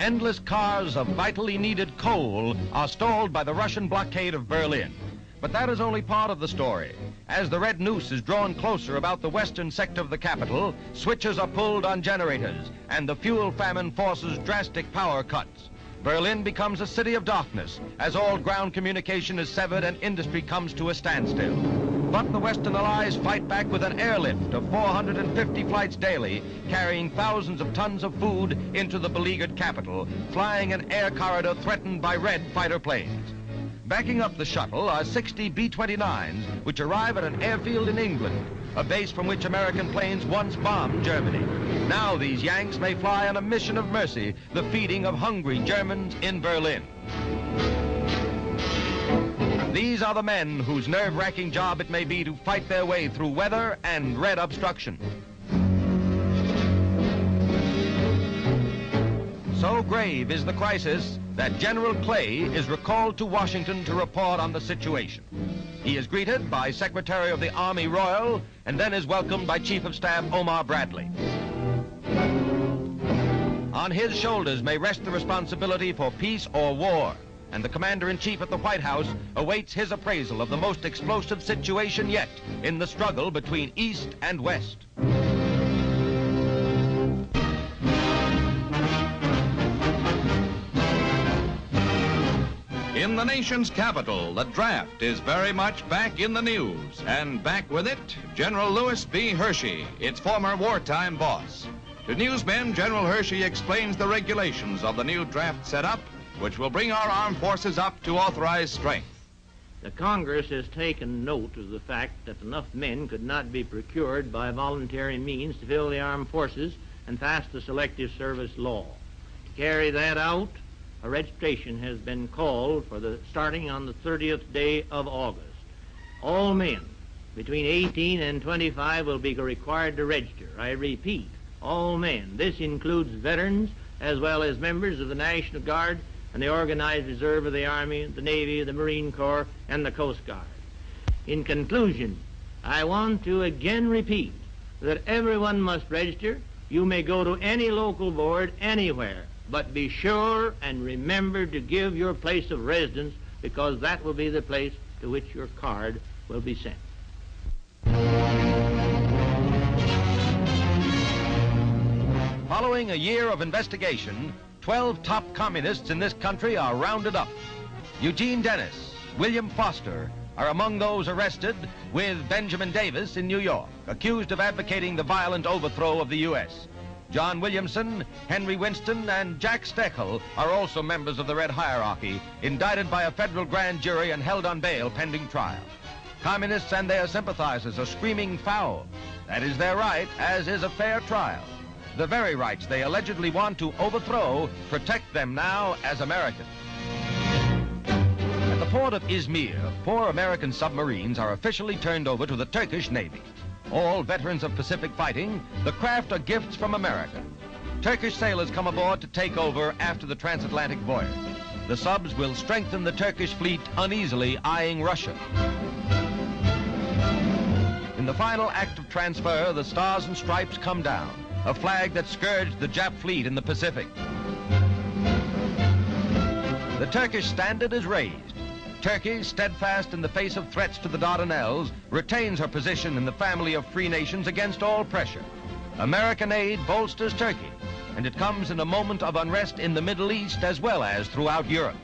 endless cars of vitally needed coal are stalled by the Russian blockade of Berlin. But that is only part of the story. As the red noose is drawn closer about the western sector of the capital, switches are pulled on generators, and the fuel famine forces drastic power cuts. Berlin becomes a city of darkness as all ground communication is severed and industry comes to a standstill. But the Western Allies fight back with an airlift of 450 flights daily, carrying thousands of tons of food into the beleaguered capital, flying an air corridor threatened by red fighter planes. Backing up the shuttle are 60 B-29s, which arrive at an airfield in England, a base from which American planes once bombed Germany. Now these Yanks may fly on a mission of mercy, the feeding of hungry Germans in Berlin. These are the men whose nerve-wracking job it may be to fight their way through weather and red obstruction. So grave is the crisis that General Clay is recalled to Washington to report on the situation. He is greeted by Secretary of the Army Royal and then is welcomed by Chief of Staff Omar Bradley. On his shoulders may rest the responsibility for peace or war, and the Commander-in-Chief at the White House awaits his appraisal of the most explosive situation yet in the struggle between East and West. In the nation's capital, the draft is very much back in the news, and back with it, General Lewis B. Hershey, its former wartime boss. To newsmen, General Hershey explains the regulations of the new draft setup, which will bring our armed forces up to authorized strength. The Congress has taken note of the fact that enough men could not be procured by voluntary means to fill the armed forces and pass the selective service law. To carry that out, a registration has been called for starting on the 30th day of August. All men between 18 and 25 will be required to register. I repeat, all men. This includes veterans as well as members of the National Guard and the organized reserve of the Army, the Navy, the Marine Corps, and the Coast Guard. In conclusion, I want to again repeat that everyone must register. You may go to any local board anywhere, but be sure and remember to give your place of residence, because that will be the place to which your card will be sent. Following a year of investigation, 12 top communists in this country are rounded up. Eugene Dennis, William Foster are among those arrested, with Benjamin Davis in New York, accused of advocating the violent overthrow of the U.S. John Williamson, Henry Winston, and Jack Steckel are also members of the Red Hierarchy, indicted by a federal grand jury and held on bail pending trial. Communists and their sympathizers are screaming foul. That is their right, as is a fair trial. The very rights they allegedly want to overthrow protect them now as Americans. At the port of Izmir, 4 American submarines are officially turned over to the Turkish Navy. All veterans of Pacific fighting, the craft are gifts from America. Turkish sailors come aboard to take over after the transatlantic voyage. The subs will strengthen the Turkish fleet, uneasily eyeing Russia. In the final act of transfer, the Stars and Stripes come down, a flag that scourged the Jap fleet in the Pacific. The Turkish standard is raised. Turkey, steadfast in the face of threats to the Dardanelles, retains her position in the family of free nations against all pressure. American aid bolsters Turkey, and it comes in a moment of unrest in the Middle East as well as throughout Europe.